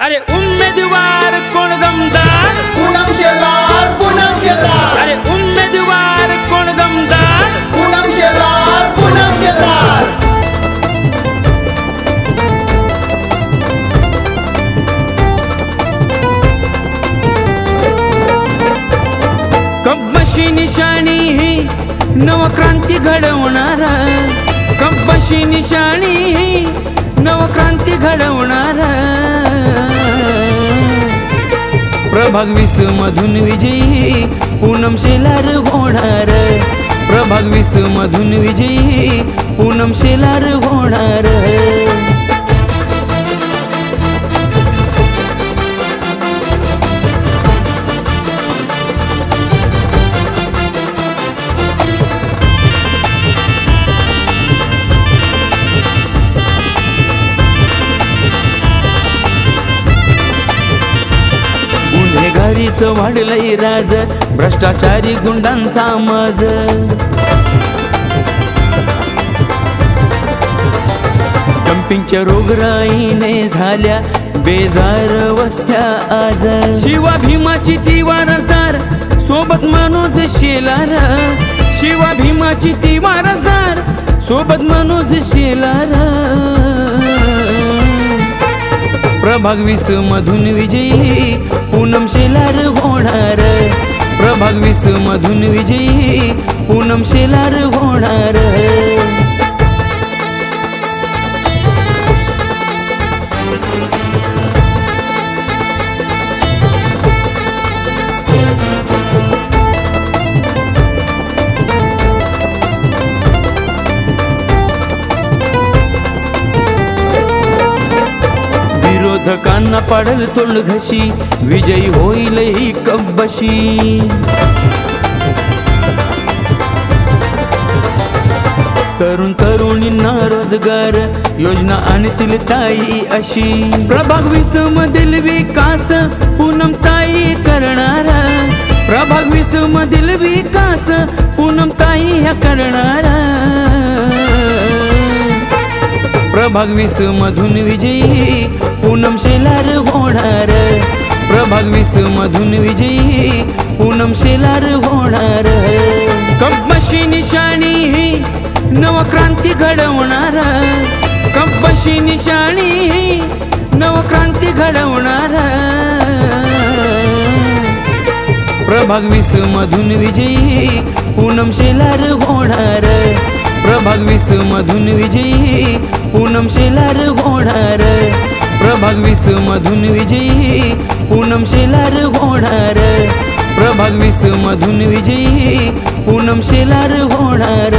अरे उमेदवार कोण दमदार, पूनम शेलार, पूनम शेलार, अरे उमेदवार कोण दमदार, पूनम शेलार, पूनम शेलार। कब्बशी निशाणी ही नवक्रांती घडवणार, कब्बशी निशाणी ही नवक्रांती घडवणार। प्रभाग 20 मधून विजयी पूनम शेलार होणार, प्रभाग 20 मधून विजयी पूनम शेलार होणार। गुन्हेगारीचं वाढलंय राज, भ्रष्टाचारी गुंडांचा मज। जंपिंगच्या रोगराईने झाल्या बेजार वस्त्या आज। शिवा भीमाची ती वारसदार, सोबत मनोज शेलार, शिवा भीमाची ती वारसदार, सोबत मनोज शेलार। प्रभाग 20 मधून विजयी पूनम शेलार होणार, प्रभाग 20 मधून विजयी पूनम शेलार होणार। विरोधकांना पाडल तोंड घशी, विजयी होईल ही कब्बशी। तरुण तरुणींना रोजगार योजना आणतील ताई अशी। प्रभाग 20 मधील विकास पूनम ताई करणार, प्रभाग 20 मधील विकास पूनम ताई ह्या करणार। प्रभाग 20 मधून विजयी पूनम शेलार होणार, प्रभाग 20 मधून विजयी पूनम शेलार होणार। कब्बशी निशाणी ही नवक्रांती घडवणार, कब्बशी निशाणी ही नवक्रांती घडवणार। प्रभाग 20 मधून विजयी पूनम शेलार होणार, प्रभाग 20 मधून विजयी पूनम शेलार होणार, प्रभाग 20 मधून विजयी पूनम शेलार होणार, प्रभाग 20 मधून विजयी पूनम शेलार होणार।